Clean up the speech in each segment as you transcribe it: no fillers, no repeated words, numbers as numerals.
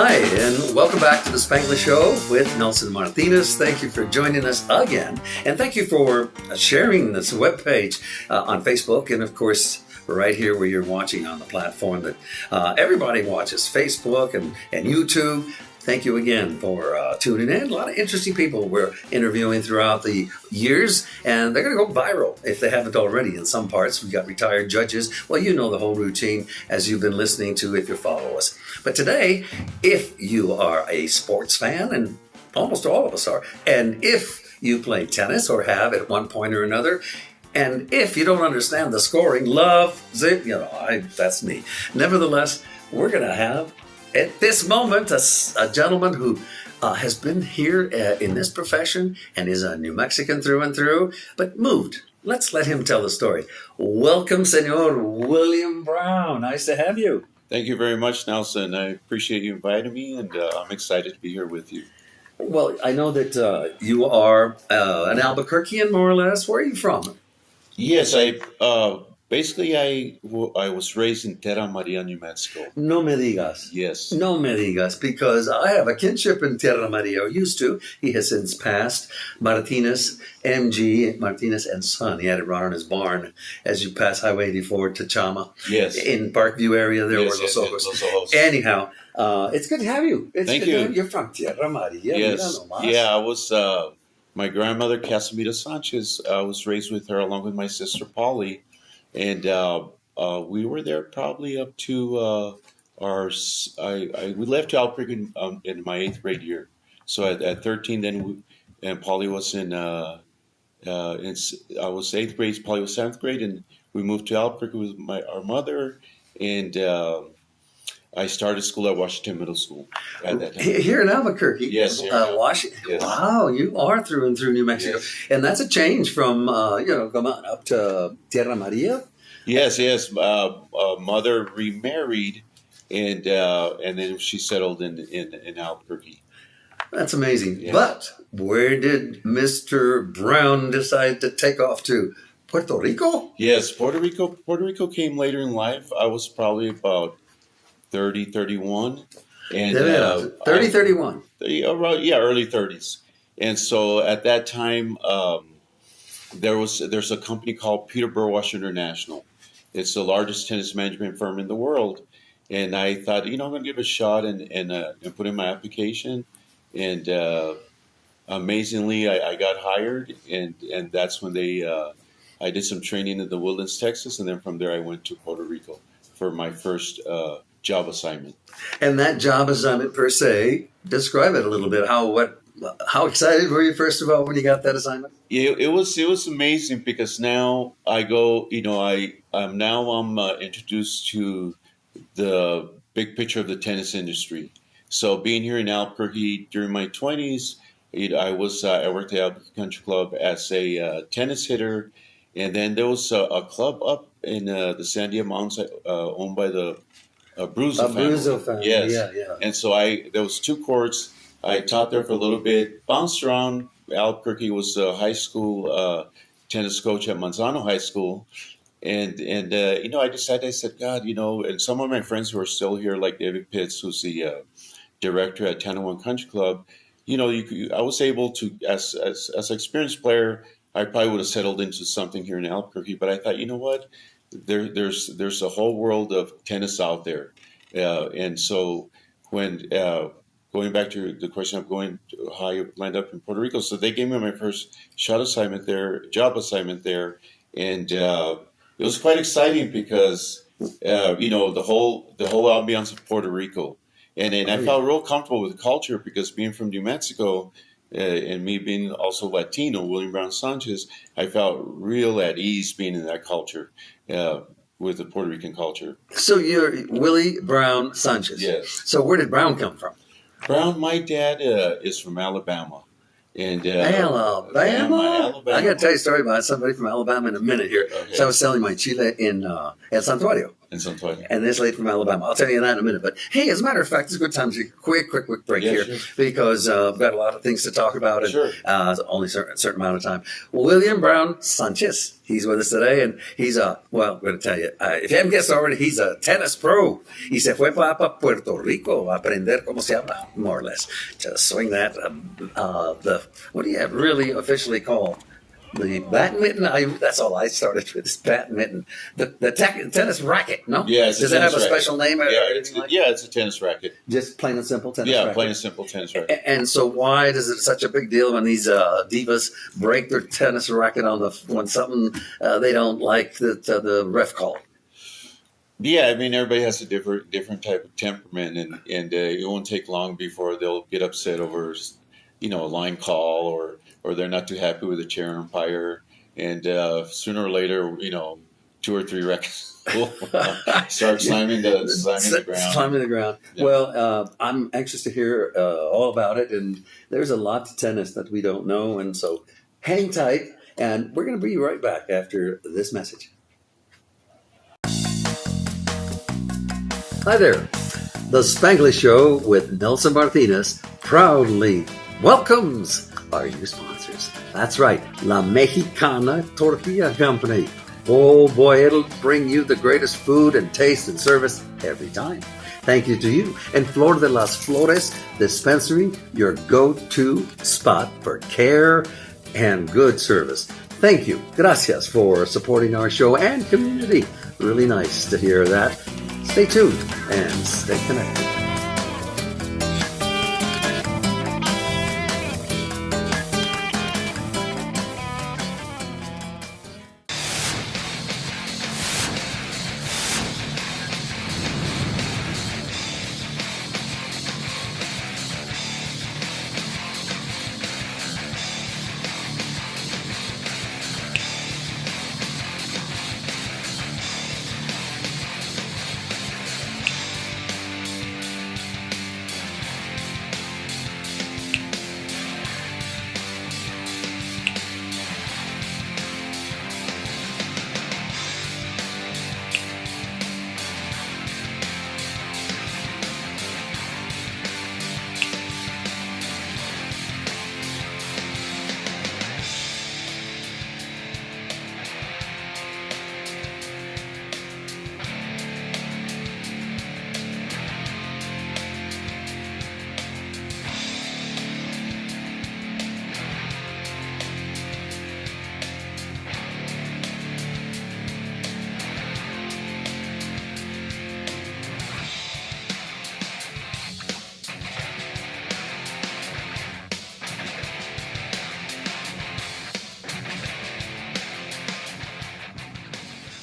Hi, and welcome back to the Spanglish Show with Nelson Martinez. Thank you for joining us again, and thank you for sharing this webpage on Facebook, and of course, right here where you're watching on the platform that everybody watches, Facebook and YouTube. Thank you again for tuning in. A lot of interesting people we're interviewing throughout the years, and they're going to go viral if they haven't already in some parts. We got retired judges. Well, you know the whole routine as you've been listening to if you follow us. But today, if you are a sports fan, and almost all of us are, and if you play tennis or have at one point or another, and if you don't understand the scoring, that's me. Nevertheless, we're going to have at this moment, a gentleman who has been here in this profession and is a New Mexican through and through, but moved. Let's let him tell the story. Welcome, Senor William Brown. Nice to have you. Thank you very much, Nelson. I appreciate you inviting me, and I'm excited to be here with you. Well, I know that you are an Albuquerquean, more or less. Where are you from? Yes, I was raised in Terra Maria, New Mexico. No me digas. Yes. No me digas, because I have a kinship in Terra Maria, or used to. He has since passed. Martinez, MG, Martinez and Son. He had it run on his barn as you pass Highway 84 to Chama. Yes. In Parkview area there. Yes, where Los Ojos. Anyhow, it's good to have you. Thank you. You're from Terra Maria. Yes. Yeah, I was... my grandmother, Casimira Sanchez, I was raised with her along with my sister, Polly. And we were there probably up to we left to Albuquerque in my 8th grade year. So at 13, and Polly was I was 8th grade, Polly was 7th grade, and we moved to Albuquerque with our mother, and I started school at Washington Middle School at that time. Here in Albuquerque? Yes. Washington. Yes. Wow, you are through and through New Mexico. Yes. And that's a change from, come on, up to Tierra Maria? Yes. Mother remarried, and then she settled in Albuquerque. That's amazing. Yes. But where did Mr. Brown decide to take off to? Puerto Rico? Yes, Puerto Rico. Puerto Rico came later in life. I was probably about 30, 31. And 30, 31. Early 30s. And so at that time, there's a company called Peterborough Wash International. It's the largest tennis management firm in the world. And I thought, I'm going to give it a shot and put in my application. And amazingly, I got hired. And that's when I did some training in the Woodlands, Texas. And then from there, I went to Puerto Rico for my first job assignment. And that job assignment per se, describe it a little bit. How excited were you first of all when you got that assignment? It was amazing because now I go, I'm introduced to the big picture of the tennis industry. So being here in Albuquerque during my 20s, I worked at Albuquerque Country Club as a tennis hitter, and then there was a club up in the Sandia Mountains owned by the Abruzzo family. Yes. Yeah. And so there was 2 courts. I taught there for a little bit, bounced around. Albuquerque was a high school tennis coach at Manzano High School. And I decided, I said, God, and some of my friends who are still here, like David Pitts, who's the director at 1001 Country Club, I was able to, as an experienced player, I probably would have settled into something here in Albuquerque. But I thought, you know what? There's a whole world of tennis out there, and so when going back to the question of how I lined up in Puerto Rico, so they gave me my first job assignment there, and it was quite exciting because the whole ambiance of Puerto Rico, and I felt real comfortable with the culture because being from New Mexico. And me being also Latino, William Brown Sanchez, I felt real at ease being in that culture, with the Puerto Rican culture. So you're Willie Brown Sanchez. Yes. So where did Brown come from? Brown, my dad is from Alabama. And Alabama. I got to tell you a story about somebody from Alabama in a minute here. Okay. So I was selling my chile in El Santuario. En Santuario. And this lady from Alabama. I'll tell you that in a minute. But hey, as a matter of fact, it's a good time to take a quick break here because we've got a lot of things to talk about and only a certain amount of time. William Brown Sanchez, he's with us today, and he's well, I'm going to tell you, if you haven't guessed already, he's a tennis pro. Y se fue para Puerto Rico a aprender cómo se habla, more or less. Just swing that, what do you have really officially called? The badminton, that's all I started with, is badminton. The tennis racket, no? Yeah, does it have a special name? It's a tennis racket. Just plain and simple tennis racket? Yeah, plain and simple tennis racket. And so why is it such a big deal when these divas break their tennis racket when something they don't like that the ref call? Yeah, I mean, everybody has a different type of temperament, and it won't take long before they'll get upset over, a line call or they're not too happy with the chair umpire, and sooner or later, 2 or 3 rackets will start slamming the ground. Slamming the ground. Yeah. Well, I'm anxious to hear all about it, and there's a lot to tennis that we don't know, and so hang tight, and we're going to be right back after this message. Hi there. The Spanglish Show with Nelson Martinez proudly welcomes our new sponsors. That's right, La Mexicana Tortilla Company. Oh boy, it'll bring you the greatest food and taste and service every time. Thank you to you and Flor de las Flores Dispensary, your go-to spot for care and good service. Thank you. Gracias for supporting our show and community. Really nice to hear that. Stay tuned and stay connected.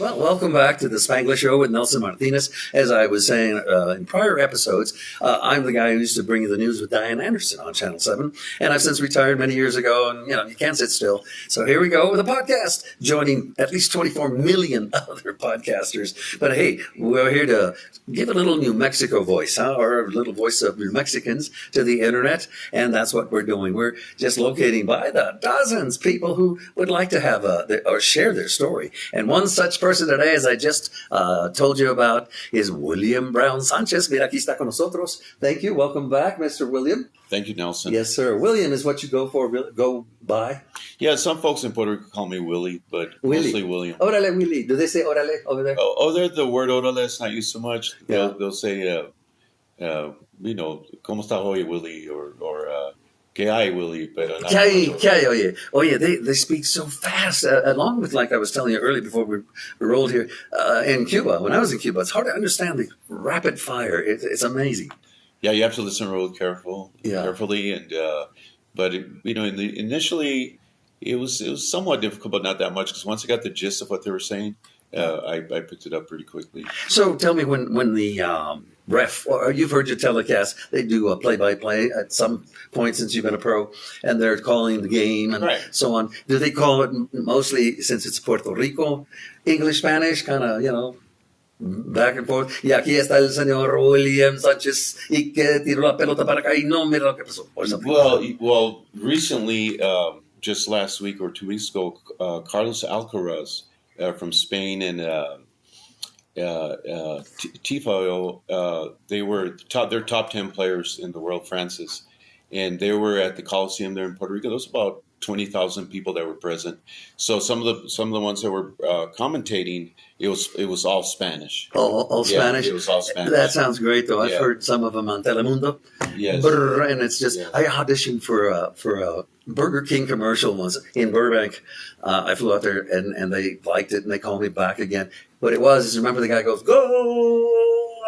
Well, welcome back to the Spanglish Show with Nelson Martinez. As I was saying in prior episodes, I'm the guy who used to bring you the news with Diane Anderson on Channel 7. And I've since retired many years ago, and, you can't sit still. So here we go with a podcast, joining at least 24 million other podcasters. But hey, we're here to give a little New Mexico voice, or a little voice of New Mexicans to the internet. And that's what we're doing. We're just locating by the dozens people who would like to have or share their story. And one such person today, as I just told you about, is William Brown Sanchez. Mira, aquí está con nosotros. Thank you. Welcome back, Mr. William. Thank you, Nelson. Yes, sir. William is what you go by. Yeah, some folks in Puerto Rico call me Willie, but mostly William. Órale, Willie. Do they say órale over there? Oh, there, the word órale is not used so much. They'll say, ¿cómo está hoy, Willie? Or ¿qué hay, Willie? Pero not ¿Qué hay, oye? Oye, they speak so fast, along with, like I was telling you earlier before we rolled here, in Cuba. When I was in Cuba, it's hard to understand the rapid fire. It's amazing. Yeah, you have to listen real carefully, and but initially it was somewhat difficult, but not that much, because once I got the gist of what they were saying, I picked it up pretty quickly. So tell me, when the ref, or you've heard your telecast, they do a play-by-play at some point since you've been a pro, and they're calling the game and so on. Do they call it mostly, since it's Puerto Rico, English, Spanish, kind of, back and forth? Y aquí está el señor William Sanchez y que tiró la pelota para acá y no mira lo que pasó. Well, recently, just last week or 2 weeks ago, Carlos Alcaraz from Spain and Tifo, they were they're top 10 players in the world, Francis, and they were at the Coliseum there in Puerto Rico. There was about 20,000 people that were present. So some of the ones that were commentating, it was all Spanish. All Yeah, Spanish. it was all Spanish. That sounds great, though. I've Yeah. heard some of them on Telemundo. Yes. Brr, and it's just Yeah. I auditioned for a Burger King commercial once in Burbank. I flew out there and they liked it and they called me back again. But it was, remember the guy goes, go!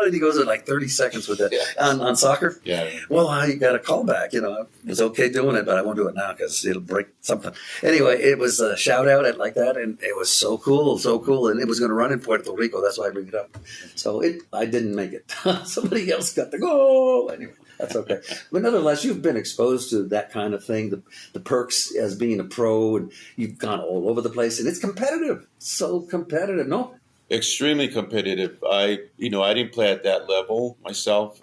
And he goes in like 30 seconds with that on soccer. Yeah. Well, I got a call back. It's okay doing it, but I won't do it now because it'll break something. Anyway, it was a shout out at like that, and it was so cool. And it was going to run in Puerto Rico. That's why I bring it up. So I didn't make it. Somebody else got the goal. Anyway, that's okay. But nonetheless, you've been exposed to that kind of thing, the perks as being a pro, and you've gone all over the place, and it's competitive. So competitive, no? Extremely competitive. I didn't play at that level myself.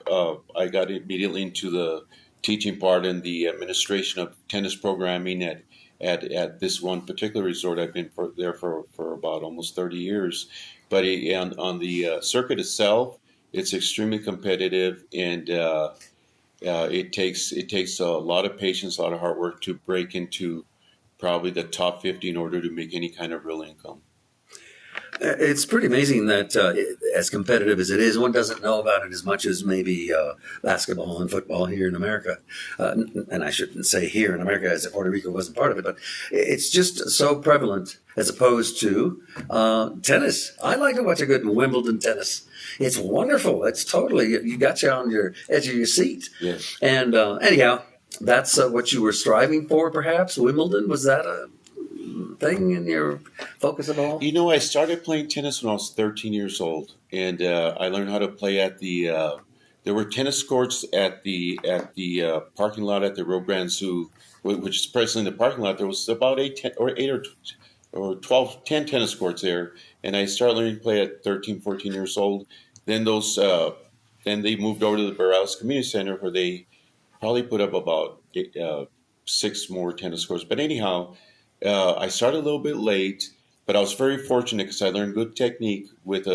I got immediately into the teaching part and the administration of tennis programming at this one particular resort. I've been there for about almost 30 years. But on the circuit itself, it's extremely competitive, and it takes a lot of patience, a lot of hard work to break into probably the top 50 in order to make any kind of real income. It's pretty amazing that as competitive as it is, one doesn't know about it as much as maybe basketball and football here in America. And I shouldn't say here in America as if Puerto Rico wasn't part of it, but it's just so prevalent as opposed to tennis. I like to watch a good Wimbledon tennis. It's wonderful. It's totally, you got you on your edge of your seat. Yes. And anyhow, that's what you were striving for, perhaps? Wimbledon, was that a thing in your focus at all? I started playing tennis when I was 13 years old, and I learned how to play at the. There were tennis courts at the parking lot at the Rio Grande Zoo, which is presently the parking lot. There was about 10 tennis courts there, and I started learning to play at 13, 14 years old. Then then they moved over to the Barrales Community Center, where they probably put up about 6 more tennis courts. But anyhow. I started a little bit late, but I was very fortunate because I learned good technique with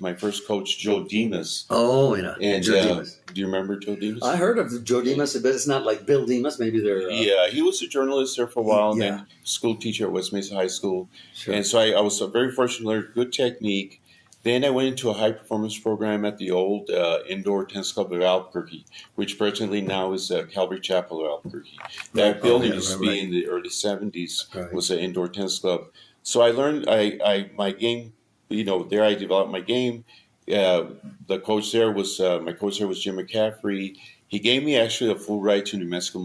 my first coach, Joe Demas. Oh, yeah. And Joe Demas. do you remember Joe Demas? I heard of Joe Demas, but it's not like Bill Demas. Maybe they're... Yeah, he was a journalist there for a while, and Yeah. then school teacher at West Mesa High School. Sure. And so I was very fortunate to learn good technique. Then I went into a high-performance program at the old indoor tennis club of Albuquerque, which presently now is Calvary Chapel of Albuquerque. That building used to be in the early 70s, was an indoor tennis club. So I learned my game, there I developed my game. The coach there was, my coach there was Jim McCaffrey. He gave me actually a full ride to New Mexico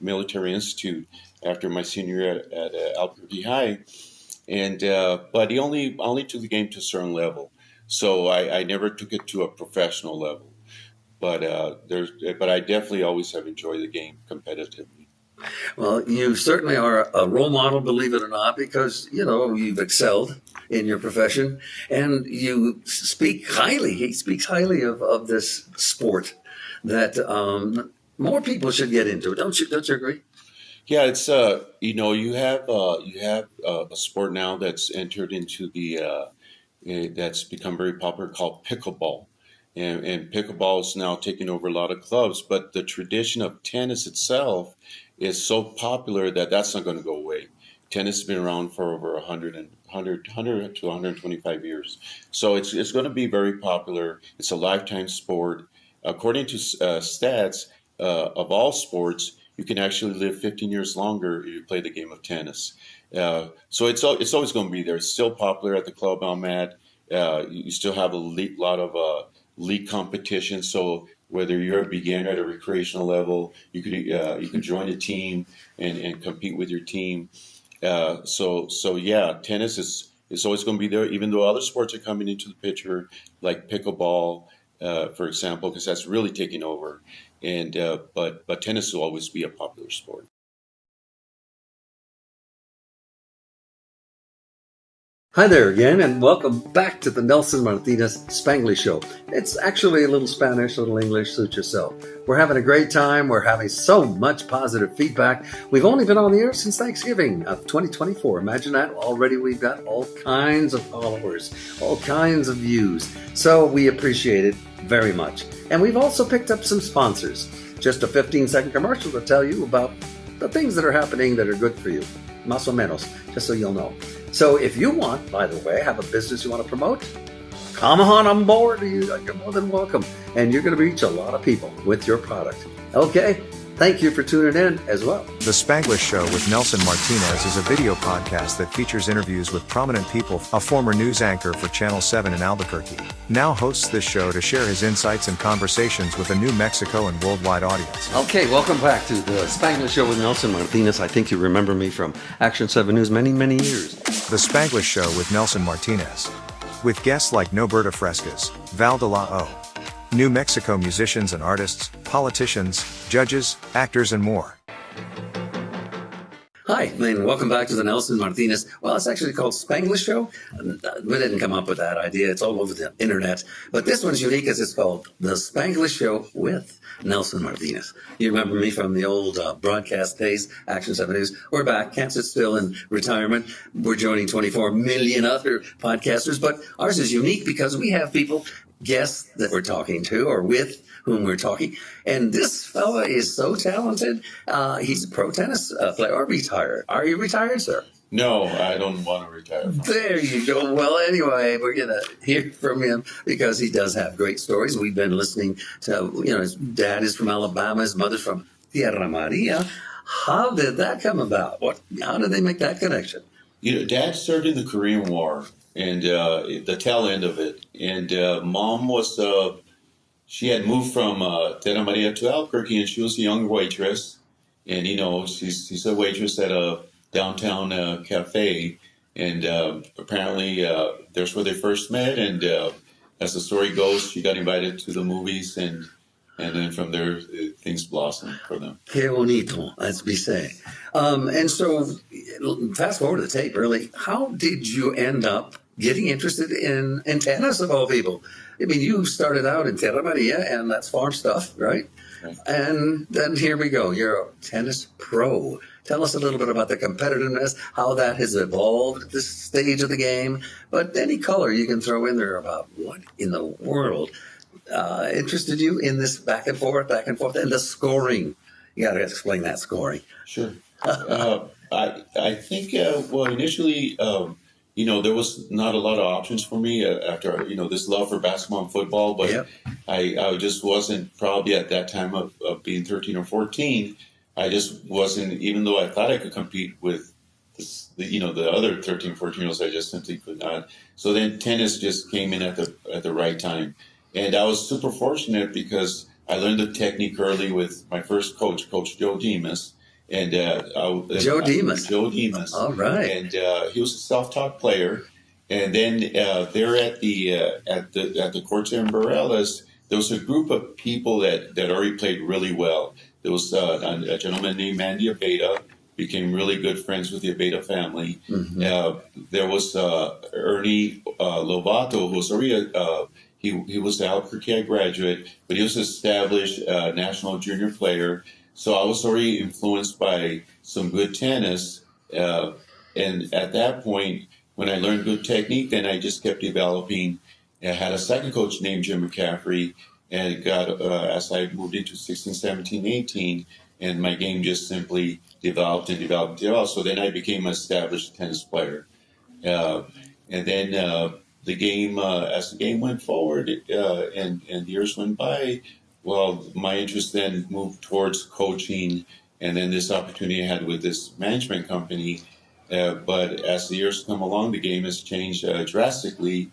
Military Institute after my senior year at Albuquerque High. And but he only took the game to a certain level. So I never took it to a professional level, but I definitely always have enjoyed the game competitively. Well, you certainly are a role model, believe it or not, because, you've excelled in your profession and you speak highly. He speaks highly of this sport that more people should get into. Don't you agree? Yeah, it's you have a sport now that's entered into the that's become very popular called pickleball. And pickleball is now taking over a lot of clubs, but the tradition of tennis itself is so popular that that's not going to go away. Tennis has been around for over 100 to 125 years. So it's going to be very popular. It's a lifetime sport. According to stats of all sports, you can actually live 15 years longer if you play the game of tennis. So it's always going to be there. It's still popular at the club I'm at. You still have a lot of league competition. So whether you're a beginner at a recreational level, you could join a team and compete with your team. So yeah, tennis is always going to be there, even though other sports are coming into the picture, like pickleball, for example, because that's really taking over. And but tennis will always be a popular sport. Hi there again, and welcome back to the Nelson Martinez Spanglish Show. It's actually a little Spanish, a little English, suit yourself. We're having a great time. We're having so much positive feedback. We've only been on the air since Thanksgiving of 2024. Imagine that. Already we've got all kinds of followers, all kinds of views. So we appreciate it very much. And we've also picked up some sponsors. Just a 15-second commercial to tell you about the things that are happening that are good for you. Más o menos, just so you'll know. So if you want, by the way, have a business you want to promote, come on board. You're more than welcome. And you're going to reach a lot of people with your product. Okay, thank you for tuning in as well. The Spanglish Show with Nelson Martinez is a video podcast that features interviews with prominent people. A former news anchor for Channel 7 in Albuquerque now hosts this show to share his insights and conversations with a New Mexico and worldwide audience. Okay, welcome back to the Spanglish Show with Nelson Martinez. I think you remember me from Action 7 News many, many years. The Spanglish Show with Nelson Martinez. With guests like Noberta Frescas, Val de la O, New Mexico musicians and artists, politicians, judges, actors, and more. Hi, and welcome back to the Nelson Martinez. Well, it's actually called Spanglish Show. We didn't come up with that idea. It's all over the internet. But this one's unique as it's called the Spanglish Show with Nelson Martinez. You remember me from the old broadcast days, Action 7 News. We're back. Can't sit still in retirement. We're joining 24 million other podcasters. But ours is unique because we have people, guests that we're talking to or with whom we're talking. And this fella is so talented. He's a pro tennis player or retired. Are you retired, sir? No, I don't want to retire. There you go. Well, anyway, we're going to hear from him because he does have great stories. We've been listening to, his dad is from Alabama, his mother's from Tierra Maria. How did that come about? How did they make that connection? Dad served in the Korean War and the tail end of it. And Mom was... She had moved from Tierra Maria to Albuquerque, and she was a young waitress. And, she's a waitress at a downtown cafe. And apparently that's where they first met. And as the story goes, she got invited to the movies. And then from there, things blossomed for them. Que bonito, as we say. And so fast forward to the tape, really. How did you end up getting interested in tennis, of all people? I mean, you started out in Tierra Maria, and that's farm stuff, right? Right. And then here we go. You're a tennis pro. Tell us a little bit about the competitiveness, how that has evolved at this stage of the game. But any color you can throw in there about what in the world interested you in this back and forth, and the scoring. You got to explain that scoring. Sure. I think, initially... there was not a lot of options for me after, this love for basketball and football, but yep. I just wasn't probably at that time of being 13 or 14. I just wasn't, even though I thought I could compete with the other 13, 14-year-olds, I just simply could not. So then tennis just came in at the right time. And I was super fortunate because I learned the technique early with my first coach, Coach Joe Demas. And Joe Demas. All right. And he was a self-taught player. And then there at the courts in Barelas, there was a group of people that already played really well. There was a gentleman named Andy Abeda, became really good friends with the Abeda family. Mm-hmm. There was Ernie Lovato, who was already he was an Albuquerque High graduate, but he was an established national junior player. So I was already influenced by some good tennis. And at that point, when I learned good technique, then I just kept developing. I had a second coach named Jim McCaffrey, and as I moved into 16, 17, 18, and my game just simply developed and developed and developed. So then I became an established tennis player. And then the game, as the game went forward and years went by, well, my interest then moved towards coaching, and then this opportunity I had with this management company. But as the years come along, the game has changed drastically.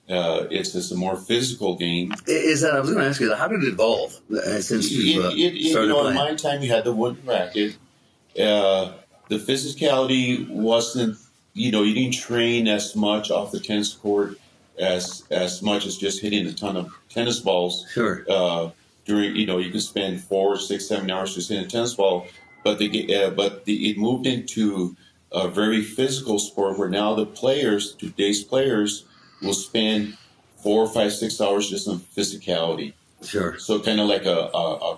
It's a more physical game. I was going to ask you, how did it evolve since you started playing? In my time, you had the wooden racket. The physicality wasn't, you didn't train as much off the tennis court as much as just hitting a ton of tennis balls. Sure. You could spend 4, 6, 7 hours just hitting a tennis ball, but it moved into a very physical sport where now today's players, will spend 4, 5, 6 hours just on physicality. Sure. So kind of like a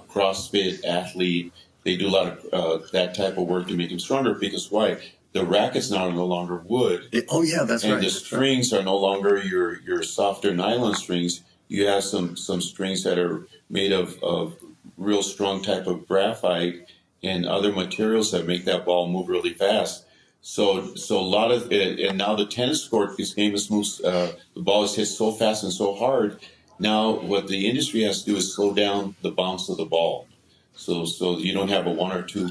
CrossFit athlete, they do a lot of that type of work to make them stronger. Because why? The rackets now are no longer wood. That's right. And the strings are no longer your softer nylon strings. You have some strings that are made of real strong type of graphite and other materials that make that ball move really fast. So a lot of it, and now the tennis court, this game is moves. The ball is hit so fast and so hard. Now what the industry has to do is slow down the bounce of the ball, so you don't have a 1 or 2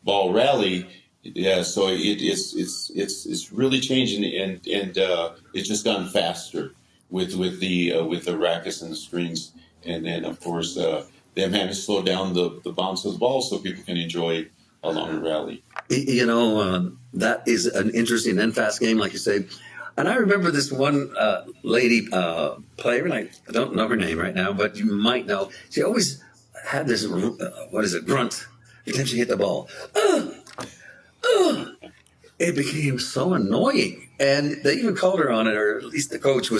ball rally. Yeah, so it's really changing, and it's just gotten faster with the rackets and the strings, and then of course them having to slow down the bounce of the ball so people can enjoy a longer rally. That is an interesting and fast game, like you say. And I remember this one lady player, and I don't know her name right now, but you might know. She always had this, grunt every time she hit the ball. It became so annoying. And they even called her on it, or at least the coach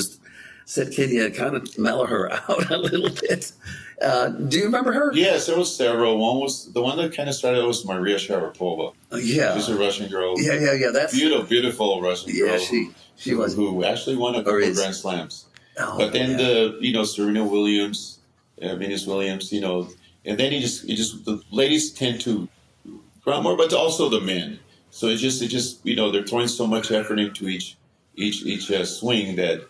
said, can you kind of mellow her out a little bit? Do you remember her? Yes, there was several. One was the one that kind of started was Maria Sharapova. Yeah. She's a Russian girl. Yeah. That's beautiful Russian girl. Yeah, she was. Who actually won a couple of Grand Slams. But then Serena Williams, Venus Williams, and then the ladies tend to grunt more, but also the men. So it just they're throwing so much effort into each swing that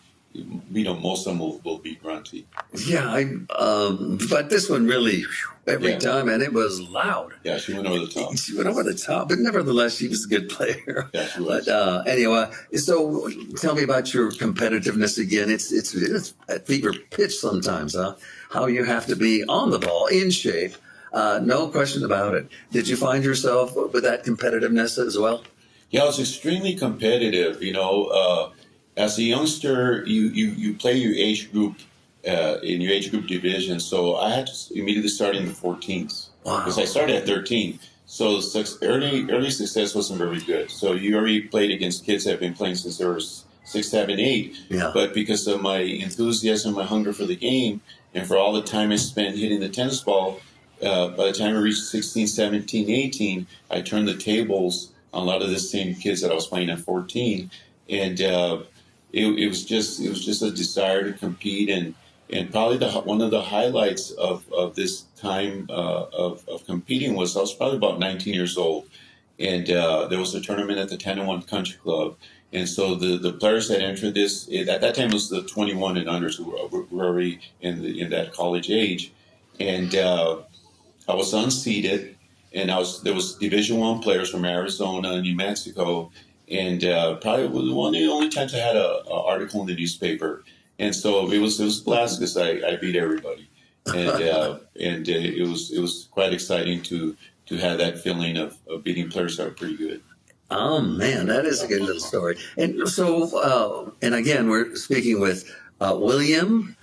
most of them will be grunty. Yeah, but this one really every time, and it was loud. Yeah, she went over the top. But nevertheless, she was a good player. Yeah, she was. But anyway, so tell me about your competitiveness again. It's at fever pitch sometimes, huh? How you have to be on the ball, in shape. No question about it. Did you find yourself with that competitiveness as well? Yeah, I was extremely competitive. As a youngster, you play your age group in your age group division. So I had to immediately start in the 14s. Wow. Because I started at 13. So early success wasn't very good. So you already played against kids that have been playing since they were 6, 7, 8. Yeah. But because of my enthusiasm, my hunger for the game, and for all the time I spent hitting the tennis ball, by the time I reached 16, 17, 18, I turned the tables on a lot of the same kids that I was playing at 14. And it was just a desire to compete, and probably one of the highlights of this time of competing was I was probably about 19 years old, and there was a tournament at the 10-1 Country Club, and so the players that entered this at that time was the 21 and unders who were already in that college age, and I was unseeded, and there was Division I players from Arizona and New Mexico. And probably one of the only times I had an article in the newspaper, and so it was a blast because I beat everybody, and it was quite exciting to have that feeling of beating players that are pretty good. Oh man, that is a good little story. And so, and again, we're speaking with William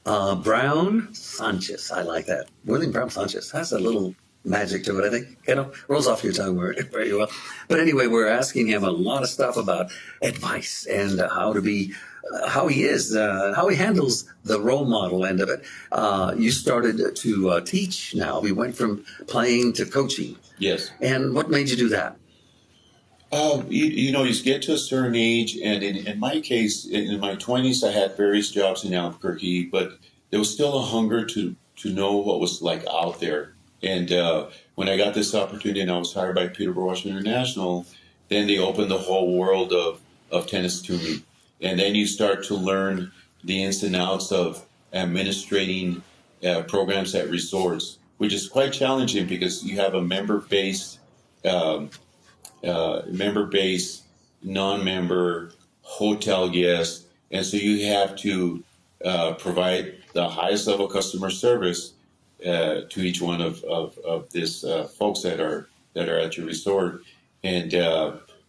Brown Sanchez. I like that. William Brown Sanchez has a little magic to it, I think. Rolls off your tongue very well. But anyway, we're asking him a lot of stuff about advice and how he handles the role model end of it. You started to teach now. We went from playing to coaching. Yes. And what made you do that? You get to a certain age, and in my case, in my 20s, I had various jobs in Albuquerque, but there was still a hunger to know what was like out there. And when I got this opportunity and I was hired by Peterborough Washington International, then they opened the whole world of tennis to me. And then you start to learn the ins and outs of administrating programs at resorts, which is quite challenging because you have a member-based, non-member, hotel guest. And so you have to provide the highest level customer service to each one of these folks that are at your resort, and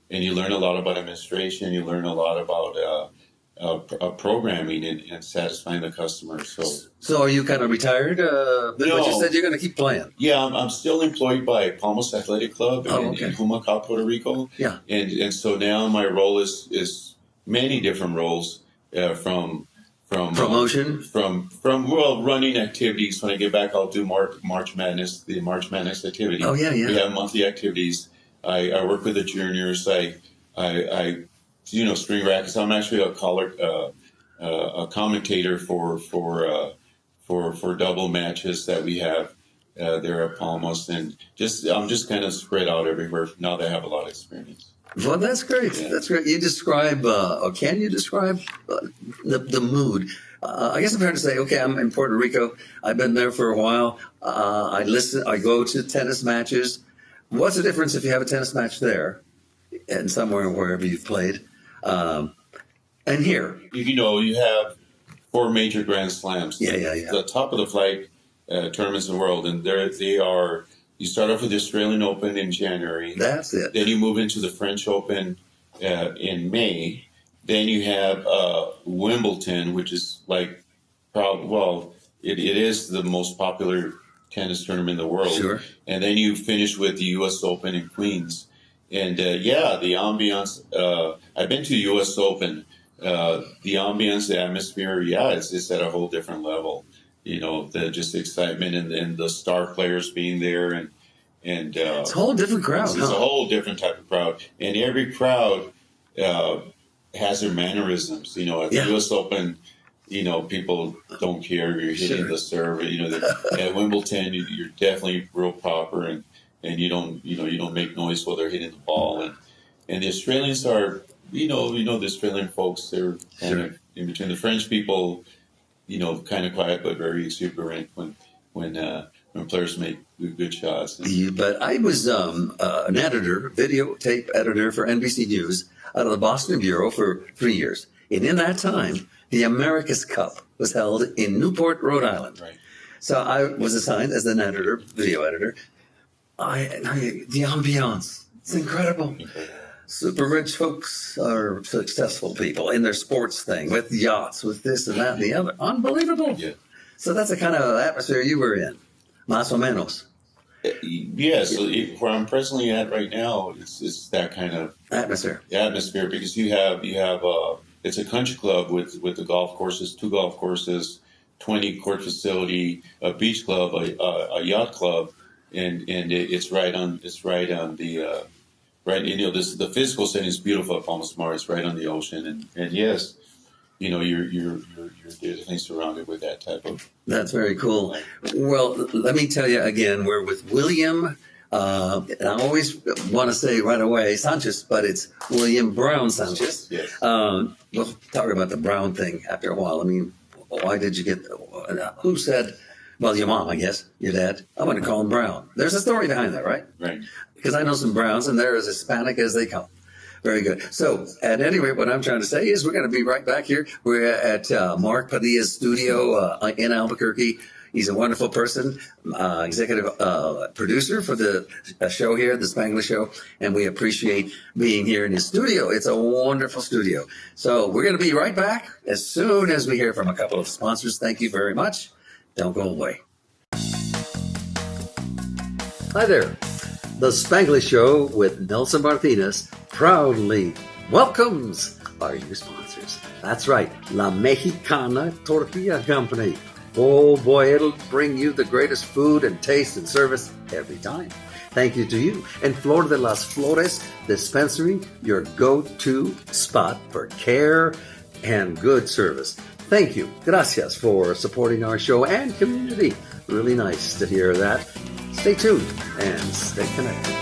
you learn a lot about administration. You learn a lot about programming and satisfying the customer. So are you kind of retired? But you said you're going to keep playing. Yeah, I'm still employed by Palmas Athletic Club in Humacao, Puerto Rico. Yeah, and so now my role is many different roles from promotion, from running activities. When I get back, I'll do March Madness, the March Madness activity. Oh yeah. We have monthly activities. I work with the juniors. I string rackets. I'm actually a commentator for double matches that we have there at Palmas, and I'm just kind of spread out everywhere now that I have a lot of experience. Well, that's great. Yeah. That's great. You describe, or can you describe the mood? I guess I'm trying to say, okay, I'm in Puerto Rico. I've been there for a while. I go to tennis matches. What's the difference if you have a tennis match there and somewhere wherever you've played? And here, you have 4 major Grand Slams. Yeah. The top of the flight tournaments in the world, and they are. You start off with the Australian Open in January. That's it. Then you move into the French Open in May. Then you have Wimbledon, which is it is the most popular tennis tournament in the world. Sure. And then you finish with the U.S. Open in Queens. And the ambiance. I've been to the U.S. Open. The ambiance, the atmosphere, it's at a whole different level. The excitement and the star players being there, and it's a whole different crowd. It's a whole different type of crowd, and every crowd has their mannerisms. At the U.S. Open, people don't care if you're hitting the serve. At Wimbledon, you're definitely real proper, and you don't make noise while they're hitting the ball, and the Australians are, the Australian folks, they're kind of in between. The French people, kind of quiet but very exuberant when players make good shots. But I was an editor, videotape editor for NBC News out of the Boston Bureau for 3 years. And in that time, the America's Cup was held in Newport, Rhode Island. Right. So I was assigned as an editor, video editor. The ambiance, it's incredible. Super rich folks are successful people in their sports thing, with yachts, with this and that and the other. Unbelievable. Yeah. So that's the kind of atmosphere you were in, más o menos. Yes, where I'm presently at right now, it's that kind of atmosphere, because you have it's a country club with the golf courses, 2 golf courses, 20 court facility, a beach club, a yacht club, and it's right on the the physical setting is beautiful at Palmas Mar. It's right on the ocean, and yes, you're definitely surrounded with that type of. That's very cool. Well, let me tell you again, we're with William. And I always want to say right away Sanchez, but it's William Brown Sanchez. Yes. We'll talk about the Brown thing after a while. I mean, why did you get? Who said? Well, your mom, I guess, your dad. I'm going to call him Brown. There's a story behind that, right? Right. Because I know some Browns, and they're as Hispanic as they come. Very good. So, at any rate, what I'm trying to say is we're going to be right back here. We're at Mark Padilla's studio in Albuquerque. He's a wonderful person, executive producer for the show here, the Spanglish Show, and we appreciate being here in his studio. It's a wonderful studio. So, we're going to be right back as soon as we hear from a couple of sponsors. Thank you very much. Don't go away. Hi there. The Spanglish Show with Nelson Martinez proudly welcomes our new sponsors. That's right, La Mexicana Tortilla Company. Oh boy, it'll bring you the greatest food and taste and service every time. Thank you to you. And Flor de las Flores Dispensary, your go-to spot for care and good service. Thank you. Gracias for supporting our show and community. Really nice to hear that. Stay tuned and stay connected.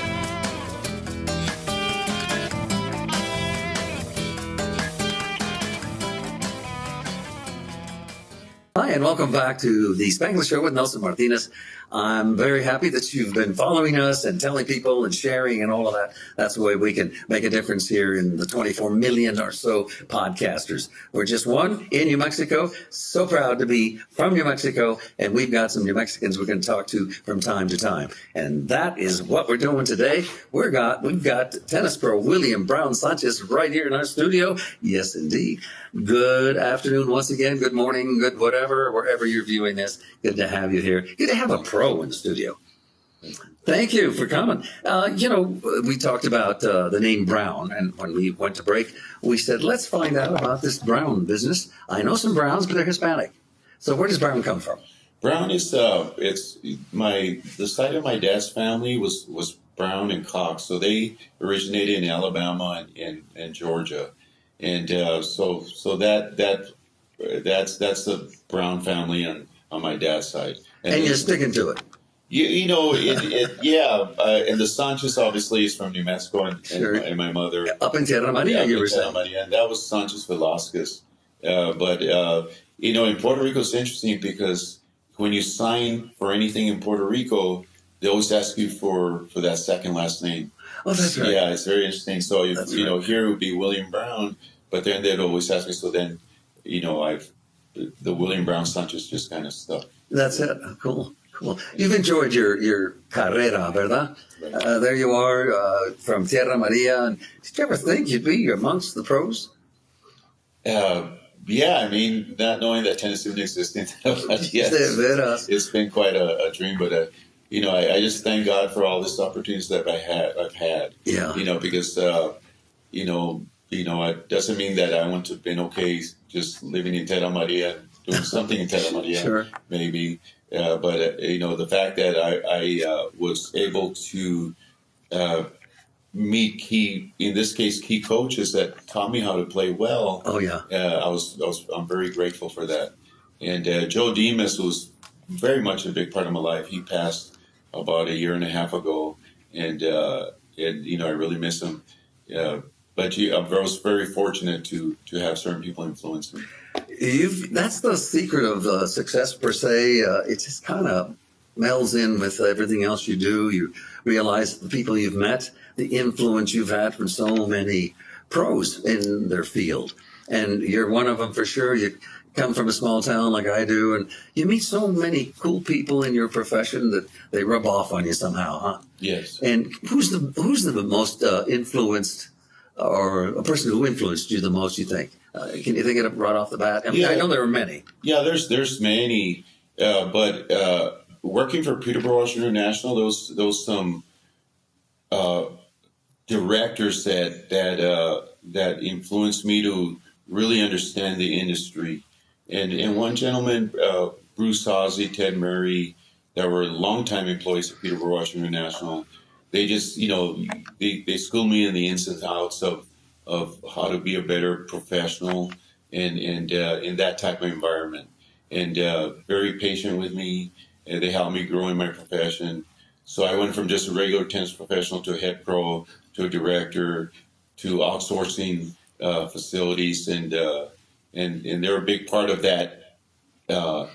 Hi, and welcome back to the Spanglish Show with Nelson Martinez. I'm very happy that you've been following us and telling people and sharing and all of that. That's the way we can make a difference here in the 24 million or so podcasters. We're just one in New Mexico. So proud to be from New Mexico, and we've got some New Mexicans we're going to talk to from time to time. And that is what we're doing today. We've got tennis pro William Brown Sanchez right here in our studio. Yes, indeed. Good afternoon once again. Good morning, good whatever, wherever you're viewing this. Good to have you here. Good to have a pro in the studio. Thank you for coming. We talked about the name Brown, and when we went to break, we said, let's find out about this Brown business. I know some Browns, but they're Hispanic. So where does Brown come from? Brown is the side of my dad's family was Brown and Cox, so they originated in Alabama and Georgia. And so that's the Brown family on my dad's side. And you're sticking to it. And the Sanchez obviously is from New Mexico, and my mother. Up in Tierra Maria, you were saying. And that was Sanchez Velasquez. But in Puerto Rico, it's interesting because when you sign for anything in Puerto Rico, they always ask you for that second last name. Oh, that's right. Yeah, it's very interesting. So, here it would be William Brown, but then they'd always ask me. So then, the William Brown Sanchez just kind of stuck. That's it. Cool. You've enjoyed your carrera, ¿verdad? Right. There you are from Tierra Maria. And did you ever think you'd be amongst the pros? Yeah, not knowing that tennis didn't exist in yes, it's been quite a dream. But I just thank God for all this opportunities that I've had. Yeah. Because it doesn't mean that I wouldn't have been okay just living in Tierra Maria, doing something in Tierra Maria, sure. Maybe. But the fact that I was able to meet key coaches that taught me how to play well. Oh yeah. I'm very grateful for that. And Joe Demas was very much a big part of my life. He passed about a year and a half ago, and I really miss him. But I was very fortunate to have certain people influence me. That's the secret of success per se. It just kind of melds in with everything else you do. You realize the people you've met, the influence you've had from so many pros in their field. And you're one of them for sure. You come from a small town like I do, and you meet so many cool people in your profession that they rub off on you somehow, huh? Yes. And who's the most influenced, or a person who influenced you the most, you think? Can you think of it right off the bat? I know there are many. Yeah, there's many. But working for Peterborough International, those some directors that influenced me to really understand the industry. And one gentleman, Bruce Hawsey, Ted Murray, that were longtime employees of Peterborough International. They just, they schooled me in the ins and outs of how to be a better professional and in that type of environment. And very patient with me. And they helped me grow in my profession. So I went from just a regular tennis professional to a head pro, to a director, to outsourcing facilities, and they're a big part of that. The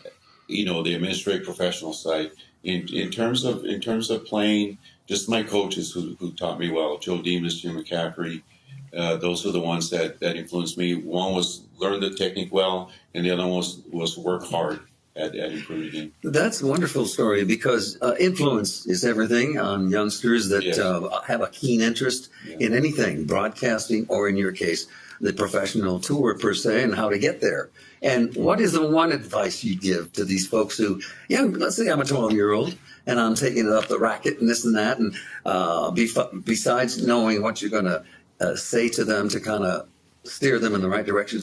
administrative professional side. In terms of playing, just my coaches who taught me well, Joe Demas, Jim McCaffrey. Those are the ones that influenced me. One was learn the technique well, and the other one was work hard at improving the game. That's a wonderful story because influence is everything on youngsters that have a keen interest in anything, broadcasting, or in your case, the professional tour per se, and how to get there. And what is the one advice you give to these folks who, let's say I'm a 12-year-old and I'm taking it up the racket and this and that, and besides knowing what you're going to say to them to kind of steer them in the right direction,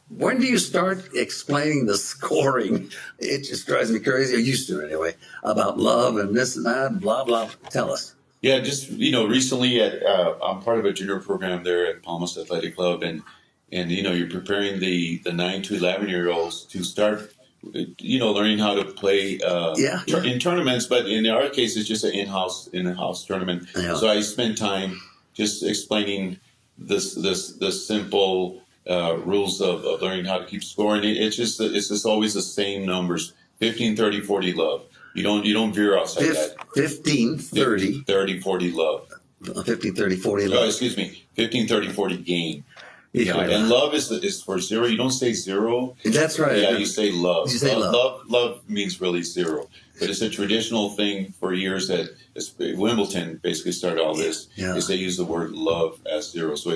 when do you start explaining the scoring? It just drives me crazy. I used to anyway, about love and this and that, blah, blah. Tell us. Yeah, just, recently I'm part of a junior program there at Palmas Athletic Club, and you're preparing the 9 to 11-year-olds to start, learning how to play in tournaments, but in our case, it's just an in-house tournament. Yeah. So I spend time just explaining this simple rules of learning how to keep score. And it's just always the same numbers: 15, 30, 40 love. You don't veer outside that. 15, 30. 30, 40 love. 15, 30, 40 love. Oh, excuse me. 15, 30, 40 game. Yeah, and love is for zero. You don't say zero. That's right. Yeah, you say love. You say love. Love means really zero. But it's a traditional thing for years that Wimbledon basically started all this. Yeah. Is they use the word love as zero. So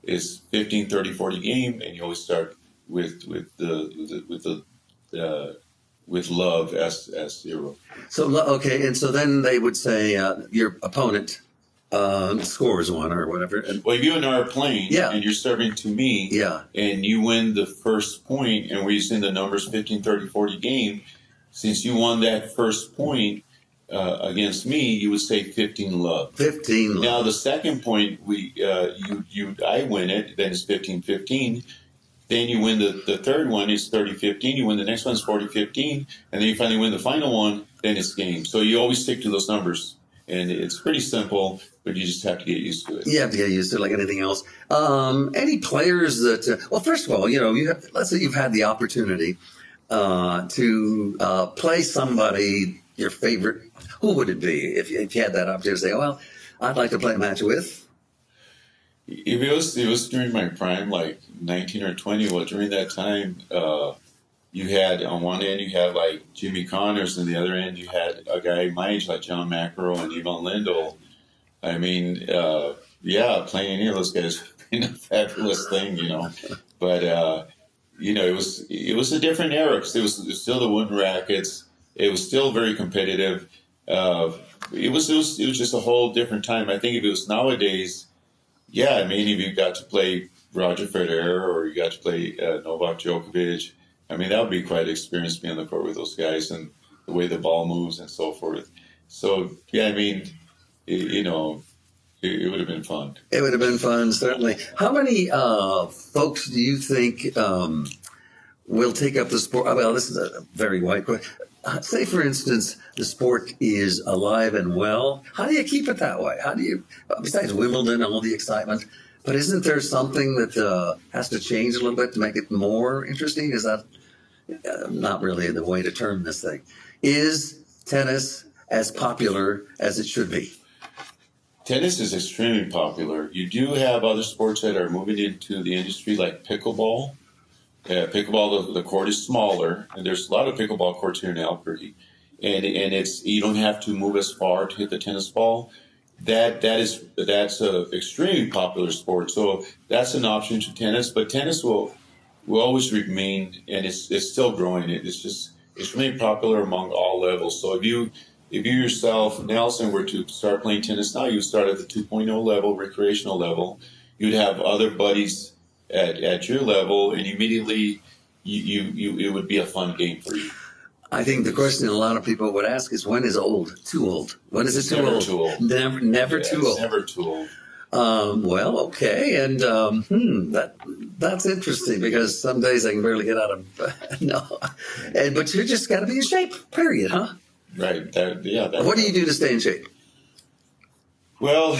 it's 15, 30, 40 game, and you always start with love as zero. So okay, and so then they would say your opponent scores one or whatever. Well, if you and I are playing, Yeah. and you're serving to me, Yeah. and you win the first point, and we're using the numbers 15, 30, 40 game, since you won that first point against me, you would say 15 love. 15 love. Now, the second point, I win it, then it's 15-15. Then you win the third one, it's 30-15. You win the next one, it's 40-15. And then you finally win the final one, then it's game. So you always stick to those numbers. And it's pretty simple, but you just have to get used to it. You have to get used to it like anything else. Any players that, well, first of all, let's say you've had the opportunity to play somebody, your favorite. Who would it be if you had that opportunity to say, well, I'd like to play a match with? If it was during my prime, like 19 or 20, well, during that time, you had, on one end, you had like Jimmy Connors, and the other end, you had a guy my age like John McEnroe and Ivan Lendl. I mean, playing any of those guys would be a fabulous thing, But, it was a different era because it was still the wooden rackets. It was still very competitive. It was just a whole different time. I think if it was nowadays, if you got to play Roger Federer or you got to play Novak Djokovic, that would be quite an experience being on the court with those guys and the way the ball moves and so forth. So, it would have been fun. It would have been fun, certainly. How many folks do you think will take up the sport? Well, this is a very wide question. Say, for instance, the sport is alive and well. How do you keep it that way? How do you, besides Wimbledon and all the excitement, but isn't there something that has to change a little bit to make it more interesting? Is that not really the way to term this thing? Is tennis as popular as it should be? Tennis is extremely popular. You do have other sports that are moving into the industry, like pickleball. Pickleball, the court is smaller, and there's a lot of pickleball courts here in Albuquerque, and you don't have to move as far to hit the tennis ball. That's a extremely popular sport, so that's an option to tennis. But tennis will always remain, and it's still growing. It's just extremely popular among all levels. So if you yourself, Nelson, were to start playing tennis now, you start at the 2.0 level, recreational level. You'd have other buddies at your level, and immediately it would be a fun game for you. I think the question a lot of people would ask is, when is too old? When is it too old? Too old? Never too old. Never too old. Well, okay, and that's interesting because some days I can barely get out of but you just got to be in shape. Period, huh? Right. What do you do to stay in shape? Well,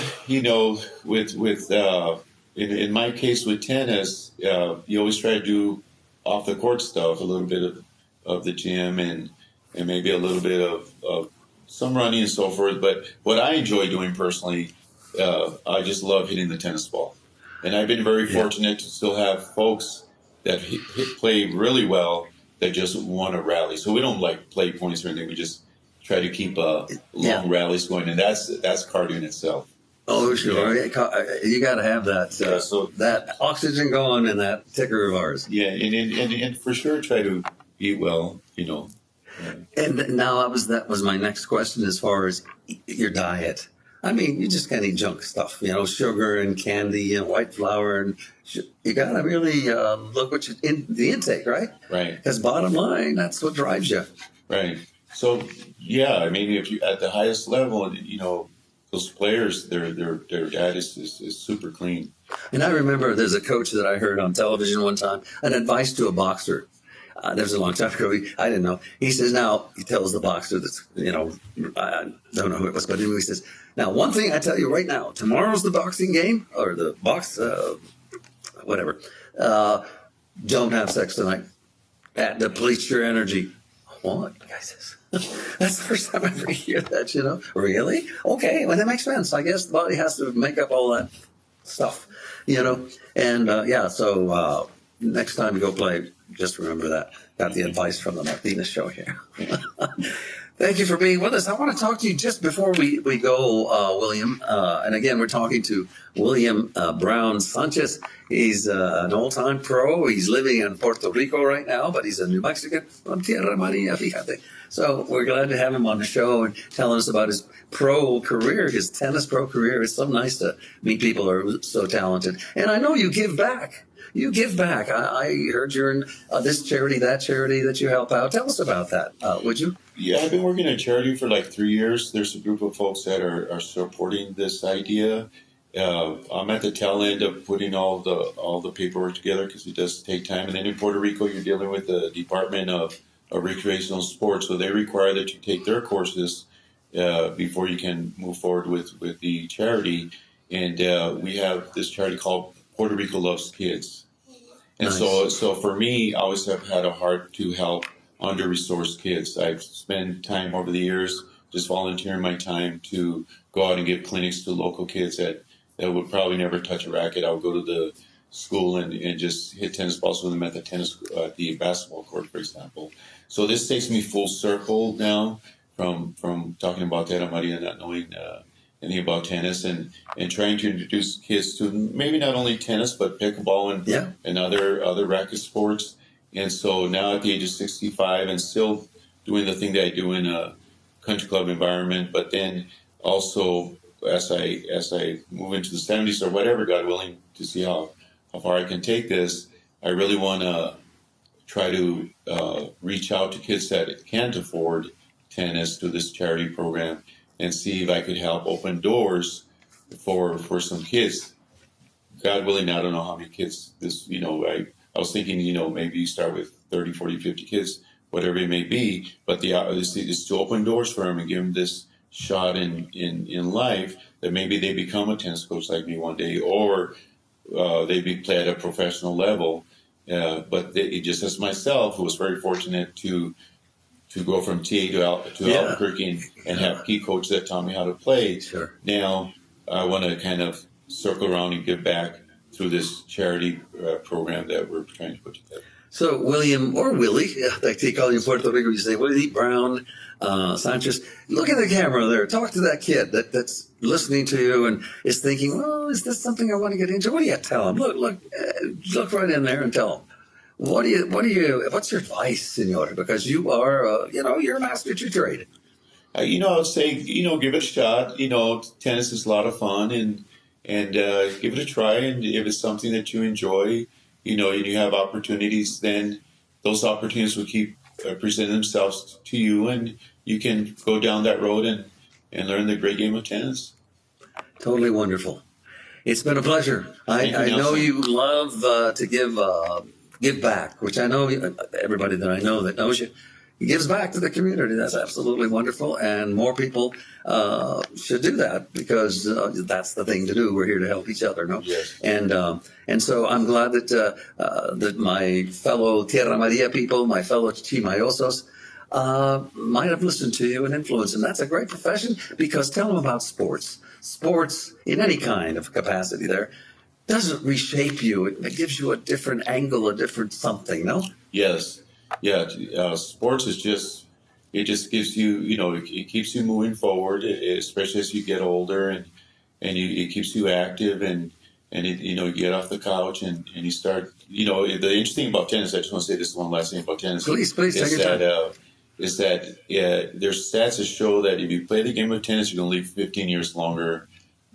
in my case with tennis, you always try to do off the court stuff, a little bit of the gym and maybe a little bit of some running and so forth. But what I enjoy doing personally, I just love hitting the tennis ball. And I've been very fortunate to still have folks that play really well that just want to rally. So we don't play points or anything. We just try to keep long rallies going. And that's cardio in itself. Oh, sure. Yeah. You got to have that that oxygen going and that ticker of ours. Yeah, and for sure try to eat well, And now that was my next question as far as your diet. You just can't eat junk stuff, sugar and candy and white flour, and you got to really look what the intake, right? Right. Because bottom line, that's what drives you. Right. So if you at the highest level, those players, their diet is super clean. And I remember there's a coach that I heard on television one time, an advice to a boxer. There was a long time ago. I didn't know. He says, now, he tells the boxer that's, I don't know who it was, but anyway, he says, now, one thing I tell you right now, tomorrow's the boxing game, or the whatever. Don't have sex tonight. That depletes your energy. What? The guy says. That's the first time I ever hear that, Really? Okay, well, that makes sense. I guess the body has to make up all that stuff, And, so next time you go play, just remember that. Got the advice from the Martinez Show here. Thank you for being with us. I want to talk to you just before we go, William. And again, we're talking to William Brown Sanchez. He's an old-time pro. He's living in Puerto Rico right now, but he's a New Mexican from Tierra Maria, fíjate. So we're glad to have him on the show and telling us about his pro career, his tennis pro career. It's so nice to meet people who are so talented. And I know you give back. You give back. I heard you're in this charity, that charity that you help out. Tell us about that, would you? Yeah, I've been working at charity for like 3 years. There's a group of folks that are supporting this idea. I'm at the tail end of putting all the paperwork together because it does take time. And then in Puerto Rico, you're dealing with the Department of Recreational Sports, so they require that you take their courses before you can move forward with the charity. And we have this charity called Puerto Rico Loves Kids. And nice. So for me, I always have had a heart to help under-resourced kids. I've spent time over the years just volunteering my time to go out and give clinics to local kids that would probably never touch a racket. I would go to the school and just hit tennis balls with them at the basketball court, for example. So this takes me full circle now from talking about Terra Maria, not knowing anything about tennis, and trying to introduce kids to maybe not only tennis but pickleball and other racket sports. And so now at the age of 65 and still doing the thing that I do in a country club environment, but then also as I move into the 70s or whatever, God willing, to see how far I can take this, I really want to try to reach out to kids that can't afford tennis through this charity program and see if I could help open doors for some kids. God willing, I don't know how many kids this, I was thinking, maybe you start with 30, 40, 50 kids, whatever it may be, but is to open doors for them and give them this shot in life that maybe they become a tennis coach like me one day, or they play at a professional level. But just as myself, who was very fortunate to go from TA to Albuquerque and have key coaches that taught me how to play. Sure. Now I want to kind of circle around and give back through this charity program that we're trying to put together. So William, or Willie, like they call you in Puerto Rico, you say Willie Brown Sanchez. Look at the camera there. Talk to that kid that's listening to you and is thinking, well, is this something I want to get into? What do you tell him? Look right in there and tell him. What's your advice, senor? Because you are, you're a master at your trade. I would say, give it a shot. Tennis is a lot of fun and give it a try. And if it's something that you enjoy, and you have opportunities, then those opportunities will keep presenting themselves to you, and you can go down that road and learn the great game of tennis. Totally wonderful. It's been a pleasure. I know you love to give back, which I know everybody that I know that knows you gives back to the community. That's absolutely wonderful, and more people should do that because that's the thing to do. We're here to help each other, no? Yes. And so I'm glad that my fellow Tierra Maria people, my fellow Chimayosos, might have listened to you and influenced, and that's a great profession because tell them about sports. Sports in any kind of capacity there doesn't reshape you. It gives you a different angle, a different something, no? Yes. Yeah. Sports is just gives you, it keeps you moving forward, especially as you get older and it keeps you active and you get off the couch and you start, the interesting about tennis, I just want to say this one last thing about tennis. Please, take your time. Is that there's stats that show that if you play the game of tennis, you're going to live 15 years longer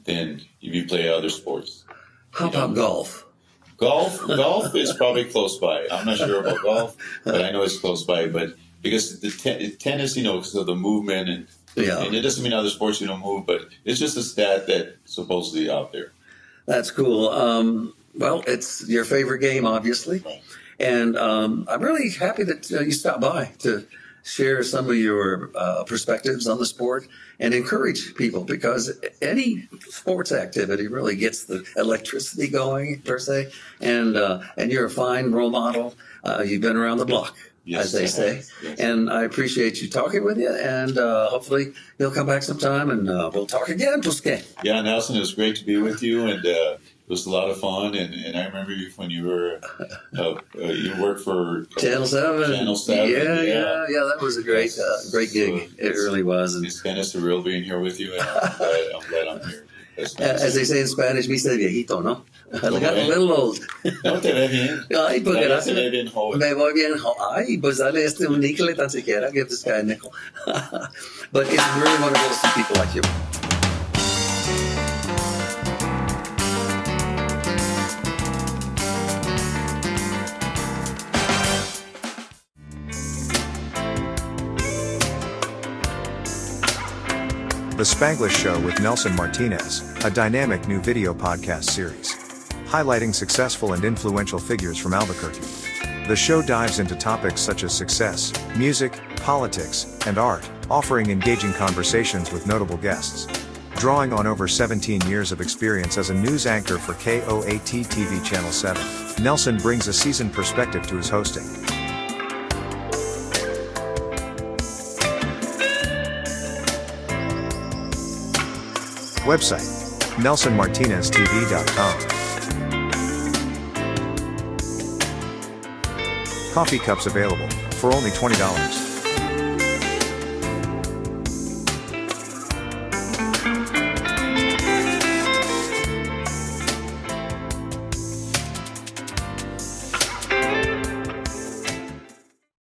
than if you play other sports. How about golf? Golf is probably close by. I'm not sure about golf, but I know it's close by. But because the tennis, because of the movement, and it doesn't mean other sports you don't move, but it's just a stat that's supposedly out there. That's cool. Well, it's your favorite game, obviously. And I'm really happy that you stopped by to share some of your perspectives on the sport and encourage people, because any sports activity really gets the electricity going, per se. And you're a fine role model. You've been around the block, as they say. Yes. And I appreciate you talking with you. And hopefully you'll come back sometime and we'll talk again. yeah, Nelson, it was great to be with you, and it was a lot of fun. And I remember you when you were you worked for Channel 7. Channel 7. Yeah. That was a great gig. It really was. And it's kind of surreal being here with you, and I'm glad I'm here. as they say in Spanish, me se viejito, ¿no? I got a little old. No te ve bien. Ay, pues Te gracias. ve bien joven. Me voy bien. Ay, pues dale un níquel tan siquiera. Give this guy a nickel. But it's really wonderful to see people like you. The Spanglish Show with Nelson Martinez, a dynamic new video podcast series highlighting successful and influential figures from Albuquerque. The show dives into topics such as success, music, politics, and art, offering engaging conversations with notable guests. Drawing on over 17 years of experience as a news anchor for KOAT TV Channel 7, Nelson brings a seasoned perspective to his hosting. Website, NelsonMartinezTV.com. Coffee cups available for only $20.